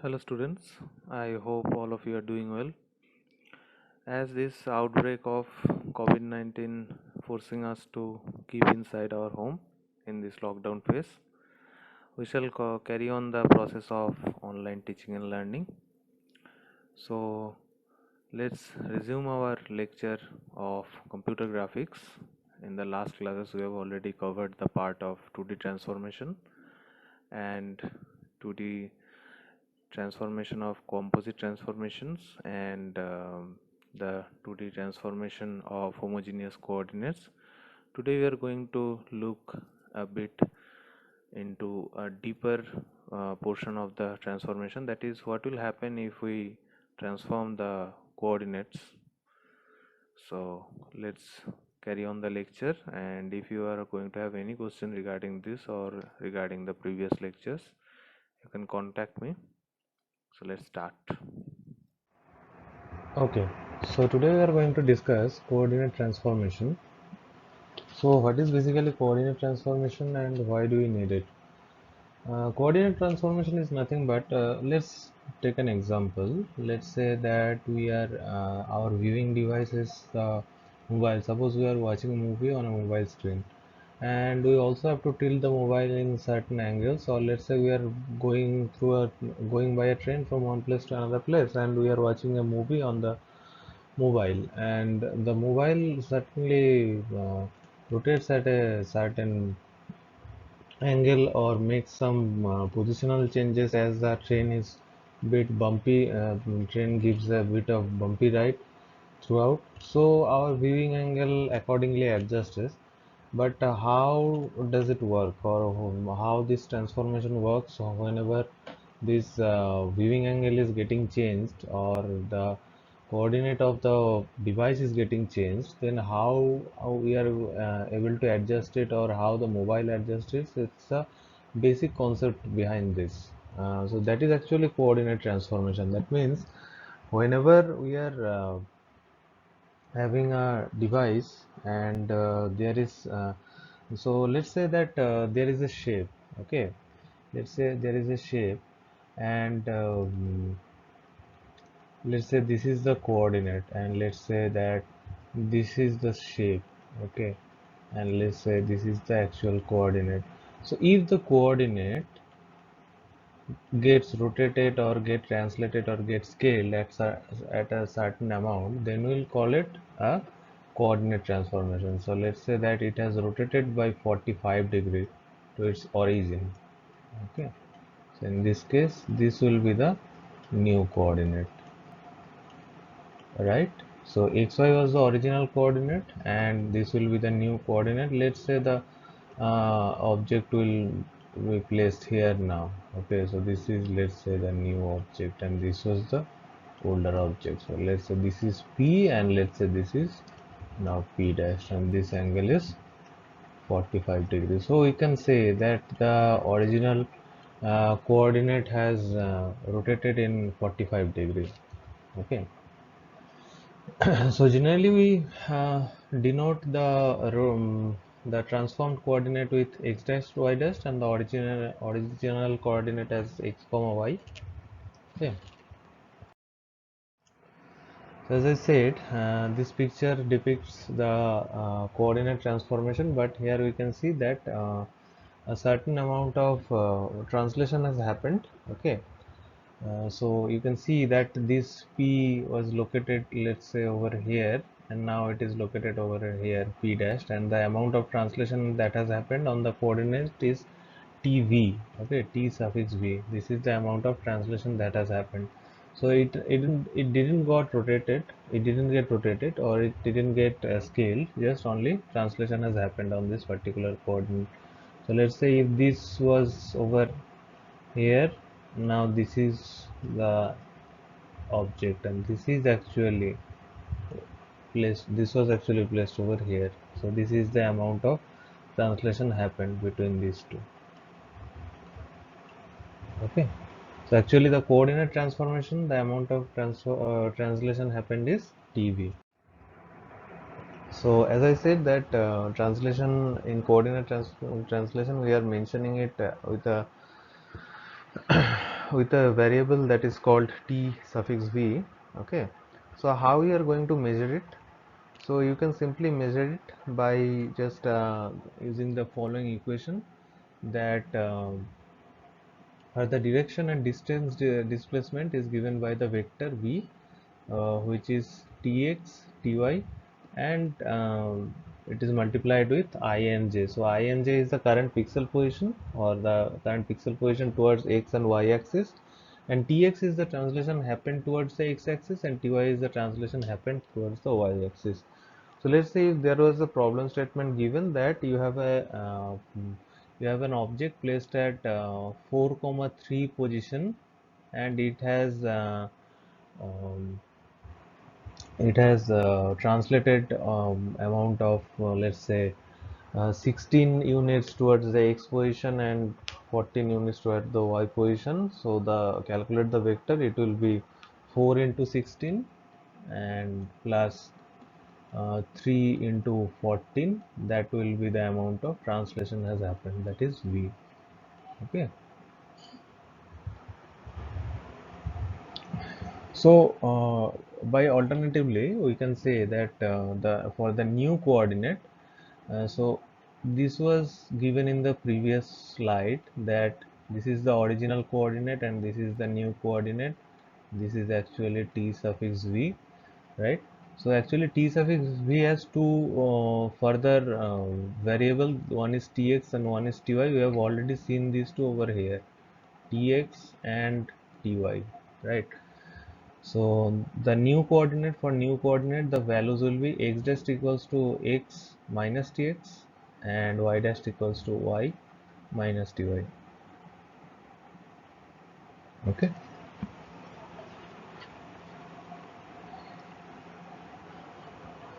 Hello students, I hope all of you are doing well. As this outbreak of COVID-19 forcing us to keep inside our home in this lockdown phase, we shall carry on the process of online teaching and learning. So let's resume our lecture of computer graphics. In the last classes, we have already covered the part of 2D transformation and 2D transformation of composite transformations and the 2D transformation of homogeneous coordinates. Today we are going to look a bit into a deeper portion of the transformation, that is what will happen if we transform the coordinates. So let's carry on the lecture, and if you are going to have any question regarding this or regarding the previous lectures, you can contact me. So let's start. Okay, so today we are going to discuss coordinate transformation. So what is basically coordinate transformation and why do we need it? Coordinate transformation is nothing but let's take an example. Let's say that we are our viewing device is mobile. Suppose we are watching a movie on a mobile screen, and we also have to tilt the mobile in certain angles. Or let's say we are going by a train from one place to another place, and we are watching a movie on the mobile, and the mobile certainly rotates at a certain angle or makes some positional changes as the train is bit bumpy. Train gives a bit of bumpy ride throughout, so our viewing angle accordingly adjusts. But how does it work, or how this transformation works whenever this viewing angle is getting changed, or the coordinate of the device is getting changed, then how we are able to adjust it, or how the mobile adjusts it? It's a basic concept behind this. So that is actually coordinate transformation. That means whenever we are having a device, and there is so let's say that there is a shape. Okay, let's say there is a shape, and let's say this is the coordinate, and let's say that this is the shape. Okay, and let's say this is the actual coordinate. So if the coordinate gets rotated or get translated or get scaled at a certain amount, then we'll call it a coordinate transformation. So let's say that it has rotated by 45 degree to its origin. Okay, so in this case this will be the new coordinate, right? So xy was the original coordinate, and this will be the new coordinate. Let's say the object will be placed here now. Okay, so this is, let's say, the new object, and this was the older object. So let's say this is P, and let's say this is now P dash, and this angle is 45 degrees. So we can say that the original coordinate has rotated in 45 degrees. Okay. So generally we denote the transformed coordinate with x dash y dash, and the original coordinate as x comma y. Okay. So as I said, this picture depicts the coordinate transformation, but here we can see that a certain amount of translation has happened. Okay. So you can see that this P was located, let's say, over here, and now it is located over here, P dash, and the amount of translation that has happened on the coordinate is TV. Okay, T suffix V. This is the amount of translation that has happened. So it didn't got rotated, it didn't get rotated, or it didn't get scaled. Just only translation has happened on this particular coordinate. So let's say if this was over here, now this is the object, and this was actually placed over here. So this is the amount of translation happened between these two. Okay, so actually the coordinate transformation, the amount of translation happened is TV. So as I said that translation in coordinate translation, we are mentioning it with a with a variable that is called t suffix v. Okay, so how we are going to measure it? So you can simply measure it by just using the following equation, that the direction and distance displacement is given by the vector v, which is tx, ty, and it is multiplied with I and j. So I and j is the current pixel position, or the current pixel position towards x and y axis, and tx is the translation happened towards the x axis, and ty is the translation happened towards the y axis. So let's say if there was a problem statement given that you have an object placed at 4,3 position, and um, it has translated amount of let's say 16 units towards the x position and 14 units towards the y position. So the calculate the vector, it will be 4 into 16 and plus 3 into 14. That will be the amount of translation has happened, that is v. Okay, so by alternatively we can say that the for the new coordinate, so this was given in the previous slide, that this is the original coordinate and this is the new coordinate. This is actually t suffix v, right? So actually t suffix v has two further variable. One is tx and one is ty. We have already seen these two over here, tx and ty, right? So the new coordinate, for new coordinate, the values will be x dash equals to x minus tx and y dash equals to y minus ty. Okay.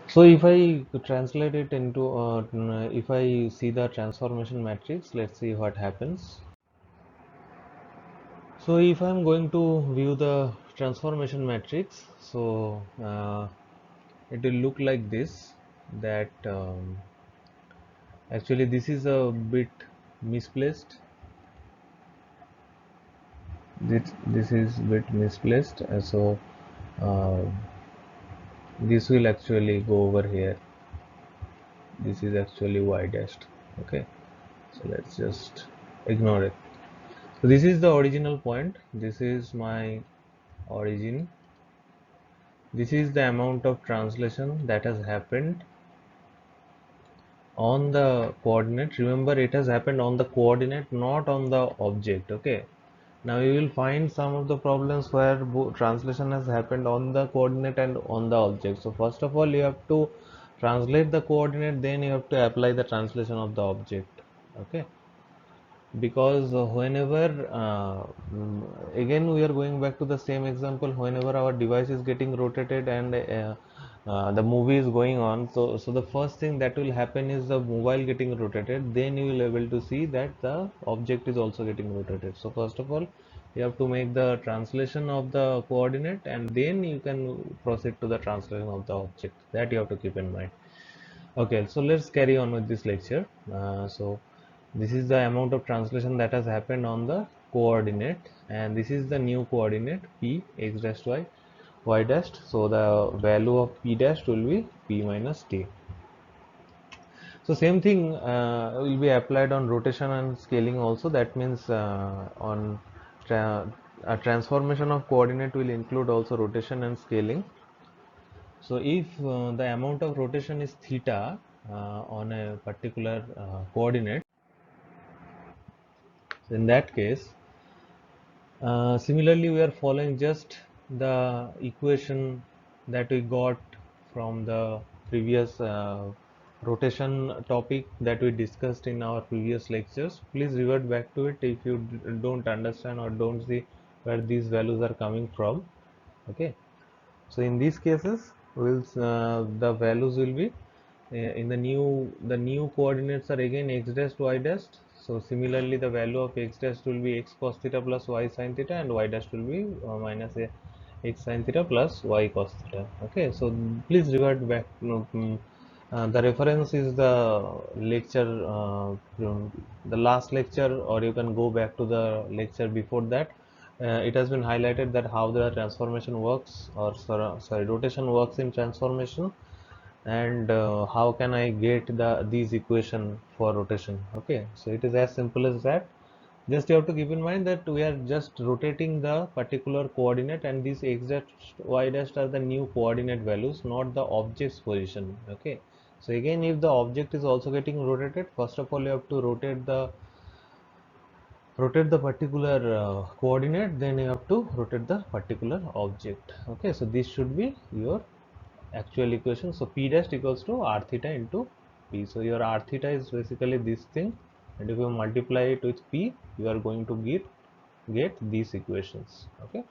So if I translate it into, if I see the transformation matrix, let's see what happens. So if I'm going to view the transformation matrix, so it will look like this, that actually this is a bit misplaced. This is bit misplaced, so uh, this will actually go over here. This is actually y dashed. Okay, so let's just ignore it. So this is the original point. This is my origin. This is the amount of translation that has happened on the coordinate. Remember, it has happened on the coordinate, not on the object. Okay, now you will find some of the problems where translation has happened on the coordinate and on the object. So first of all you have to translate the coordinate, then you have to apply the translation of the object. Okay, because whenever again we are going back to the same example, whenever our device is getting rotated and the movie is going on, so the first thing that will happen is the mobile getting rotated, then you will able to see that the object is also getting rotated. So first of all you have to make the translation of the coordinate, and then you can proceed to the translation of the object. That you have to keep in mind. Okay, so let's carry on with this lecture. So this is the amount of translation that has happened on the coordinate, and this is the new coordinate p x dash y dash. So the value of p dash will be p minus t. So same thing will be applied on rotation and scaling also. That means on a transformation of coordinate will include also rotation and scaling. So if the amount of rotation is theta on a particular coordinate, in that case, similarly we are following just the equation that we got from the previous rotation topic that we discussed in our previous lectures. Please revert back to it if you don't understand or don't see where these values are coming from. Okay, so in these cases the values will be in the new coordinates are again x dash y dash. So similarly the value of x dash will be x cos theta plus y sin theta, and y dash will be minus a x sin theta plus y cos theta. Okay, so please revert back. The reference is the lecture, the last lecture, or you can go back to the lecture before that, it has been highlighted that how the transformation works, or sorry, rotation works in transformation, and how can I get these equation for rotation. Okay, so it is as simple as that. Just you have to keep in mind that we are just rotating the particular coordinate, and these x dash y dash are the new coordinate values, not the object's position. Okay, so again, if the object is also getting rotated, first of all you have to rotate the particular coordinate, then you have to rotate the particular object. Okay, so this should be your actual equation. So p dash equals to r theta into p. So your r theta is basically this thing, and if you multiply it with p, you are going to get these equations. Okay,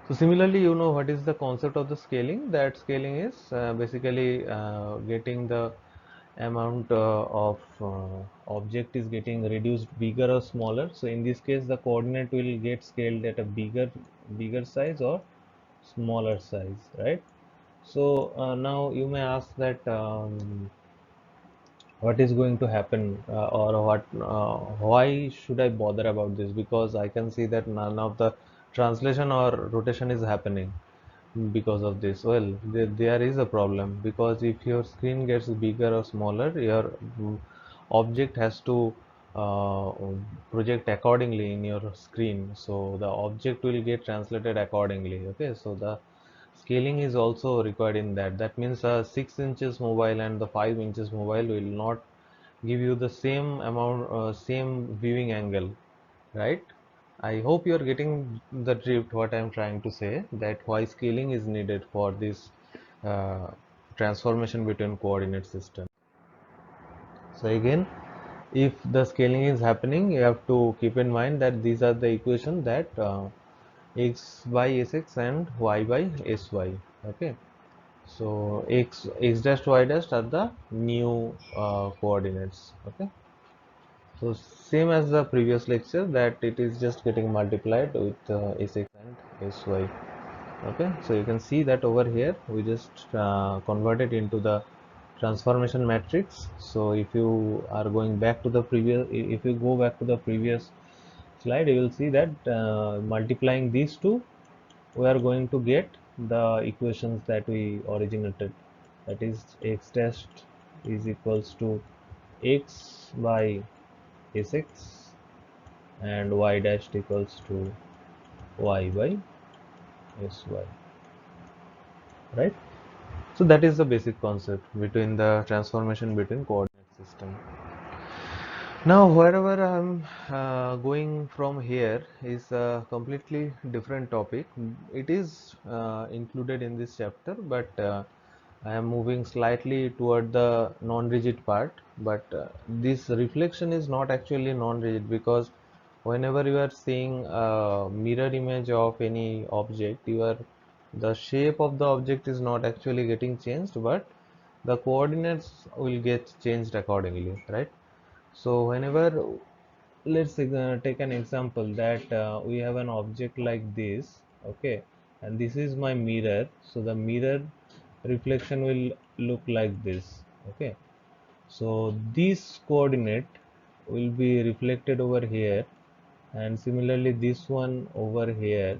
so similarly, you know what is the concept of the scaling. That scaling is basically getting the amount of object is getting reduced bigger or smaller. So in this case, the coordinate will get scaled at a bigger size or smaller size, right? So now you may ask that what is going to happen, or what why should I bother about this, because I can see that none of the translation or rotation is happening because of this. Well, there is a problem, because if your screen gets bigger or smaller, your object has to uh, project accordingly in your screen, so the object will get translated accordingly. Okay, so the scaling is also required in that. That means a 6 inches mobile and the 5 inches mobile will not give you the same amount, same viewing angle, right? I hope you are getting the drift what I am trying to say, that why scaling is needed for this uh, transformation between coordinate system. So again, if the scaling is happening, you have to keep in mind that these are the equation, that x by sx and y by sy. Okay, so x dash y dash are the new coordinates. Okay, so same as the previous lecture, that it is just getting multiplied with sx and sy. Okay, so you can see that over here we just converted into the transformation matrix. So if you are going back to the previous, if you go back to the previous slide, you will see that multiplying these two, we are going to get the equations that we originated. That is, x dash is equals to x by sx, and y dash equals to y by sy, right? So that is the basic concept between the transformation between coordinate system. Now wherever I'm going from here is a completely different topic. It is included in this chapter, but I am moving slightly toward the non-rigid part. But this reflection is not actually non-rigid, because whenever you are seeing a mirror image of any object, the shape of the object is not actually getting changed, but the coordinates will get changed accordingly, right? So whenever, let's take an example that we have an object like this. Okay, and this is my mirror, so the mirror reflection will look like this. Okay, so this coordinate will be reflected over here, and similarly this one over here,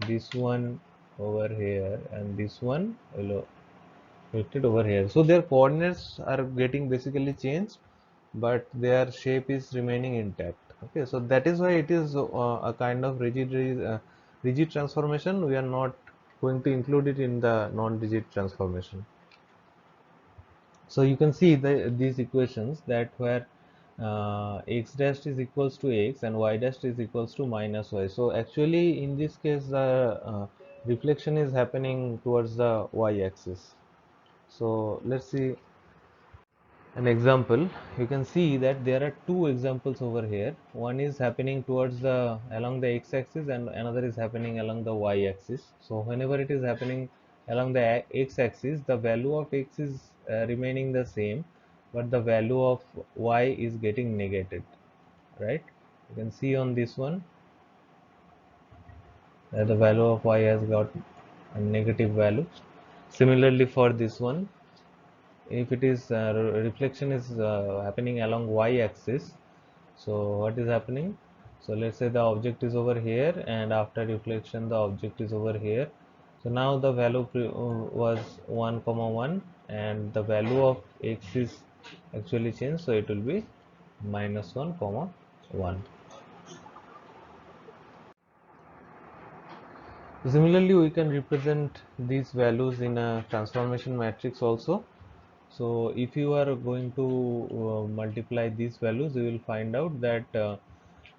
this one over here, and this one will reflected over here. So their coordinates are getting basically changed, but their shape is remaining intact. Okay, so that is why it is a kind of rigid transformation. We are not going to include it in the non-rigid transformation. So you can see these equations, that where x dash is equals to x and y dash is equals to minus y. So actually in this case the reflection is happening towards the y-axis. So let's see an example. You can see that there are two examples over here. One is happening towards the along the x-axis, and another is happening along the y-axis. So whenever it is happening along the x-axis, the value of x is remaining the same, but the value of y is getting negated, right? You can see on this one that the value of y has got a negative value. Similarly for this one, if it is reflection is happening along y-axis, so what is happening? So let's say the object is over here, and after reflection the object is over here. So now the value was 1 comma 1, and the value of x is actually changed, so it will be minus 1 comma 1. Similarly, we can represent these values in a transformation matrix also. So if you are going to multiply these values, you will find out that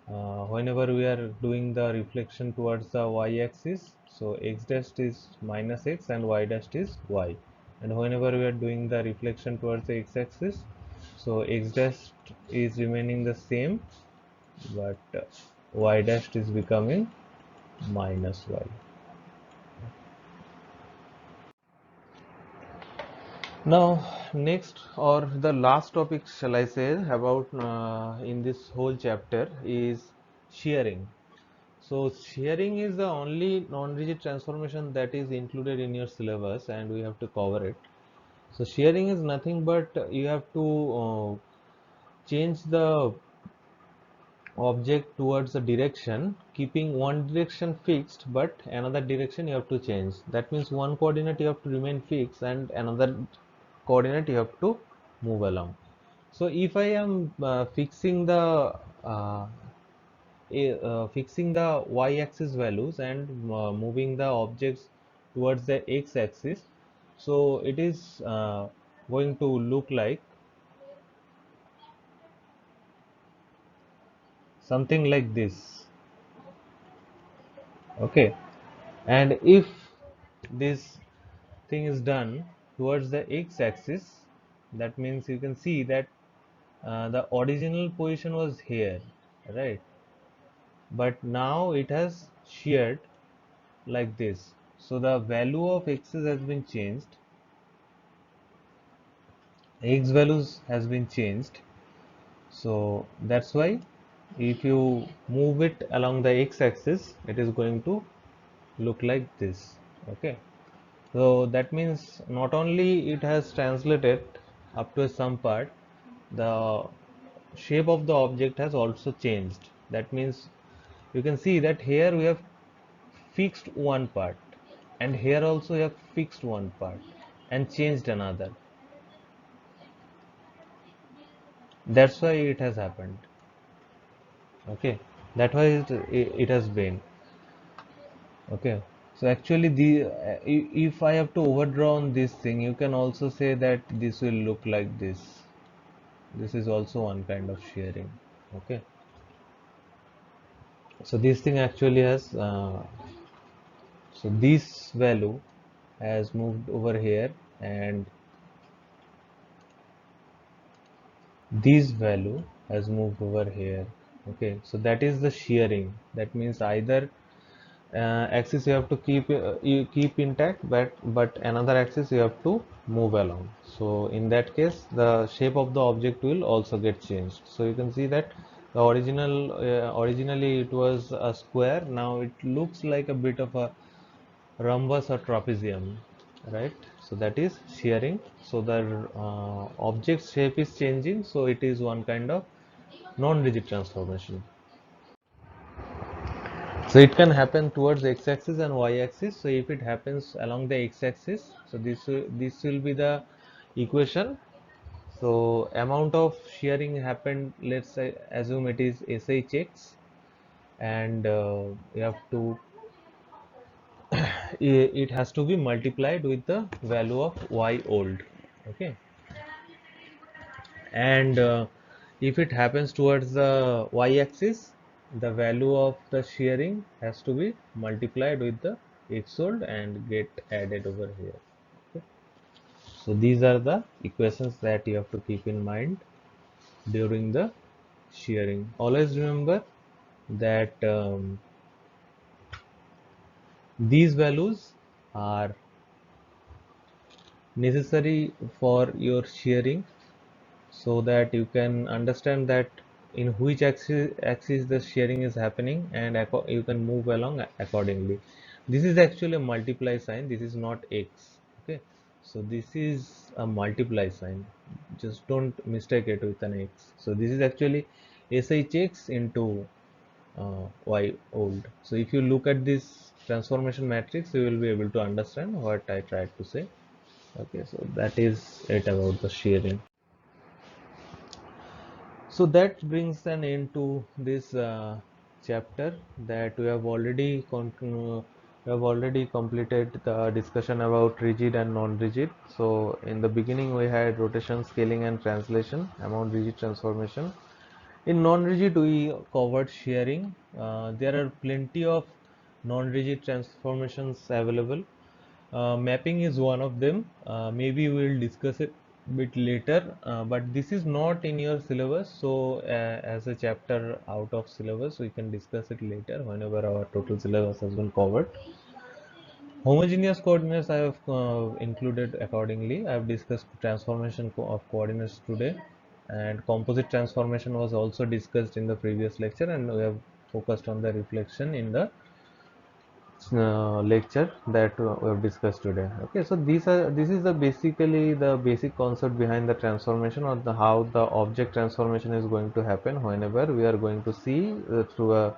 whenever we are doing the reflection towards the y-axis, so x dash is minus x and y dash is y. And whenever we are doing the reflection towards the x-axis, so x dash is remaining the same, but y dash is becoming minus y. Now, next or the last topic, shall I say, about in this whole chapter is shearing. So, shearing is the only non-rigid transformation that is included in your syllabus, and we have to cover it. So, shearing is nothing but you have to change the object towards a direction, keeping one direction fixed, but another direction you have to change. That means one coordinate you have to remain fixed, and another coordinate you have to move along. So if I am uh, fixing the y-axis values and moving the objects towards the x-axis, so it is going to look like something like this. Okay, and if this thing is done towards the x-axis, that means you can see that the original position was here, right? But now it has sheared like this. So the value of x's has been changed. X values has been changed. So that's why if you move it along the x-axis, it is going to look like this. Okay. So that means not only it has translated up to some part, the shape of the object has also changed. That means you can see that here we have fixed one part, and here also we have fixed one part and changed another. That's why it has happened. Okay, that's why it has been. Okay, so actually the if I have to overdraw on this thing, you can also say that this will look like this. This is also one kind of shearing. Okay, so this thing actually has so this value has moved over here, and this value has moved over here. Okay, so that is the shearing. That means either axis you have to keep intact, but another axis you have to move along. So in that case the shape of the object will also get changed. So you can see that the originally it was a square, now it looks like a bit of a rhombus or trapezium, right? So that is shearing. So the object shape is changing, so it is one kind of non-rigid transformation. So it can happen towards x-axis and y-axis. So if it happens along the x-axis, so this will be the equation. So amount of shearing happened, let's say assume it is SHX, and you have to it has to be multiplied with the value of y old. Okay, and if it happens towards the y-axis, the value of the shearing has to be multiplied with the x old and get added over here. Okay. So these are the equations that you have to keep in mind during the shearing. Always remember that these values are necessary for your shearing, so that you can understand that in which axis the shearing is happening, and you can move along accordingly. This is actually a multiply sign, this is not x. Okay, so this is a multiply sign, just don't mistake it with an x. So this is actually shx into y old. So if you look at this transformation matrix, you will be able to understand what I tried to say. Okay, so that is it about the sharing. So that brings an end to this chapter that we have already completed the discussion about rigid and non-rigid. So in the beginning we had rotation, scaling and translation, amount rigid transformation. In non-rigid we covered sharing. There are plenty of non-rigid transformations available. Mapping is one of them. Maybe we will discuss it bit later, but this is not in your syllabus. So as a chapter out of syllabus, we can discuss it later whenever our total syllabus has been covered. Homogeneous coordinates I have included accordingly. I have discussed transformation of coordinates today, and composite transformation was also discussed in the previous lecture, and we have focused on the reflection in the lecture that we have discussed today. Okay, so this is the basically the basic concept behind the transformation, or the how the object transformation is going to happen whenever we are going to see through a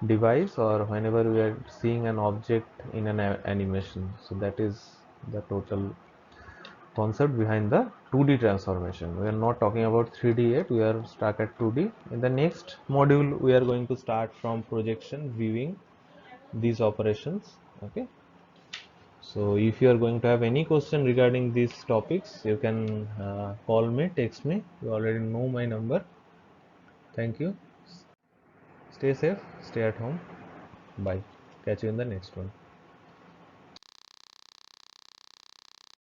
device, or whenever we are seeing an object in an animation. So that is the total concept behind the 2D transformation. We are not talking about 3D yet, we are stuck at 2D. In the next module we are going to start from projection, viewing these operations. Okay, so if you are going to have any question regarding these topics, you can call me, text me. You already know my number. Thank you. Stay safe, stay at home. Bye. Catch you in the next one.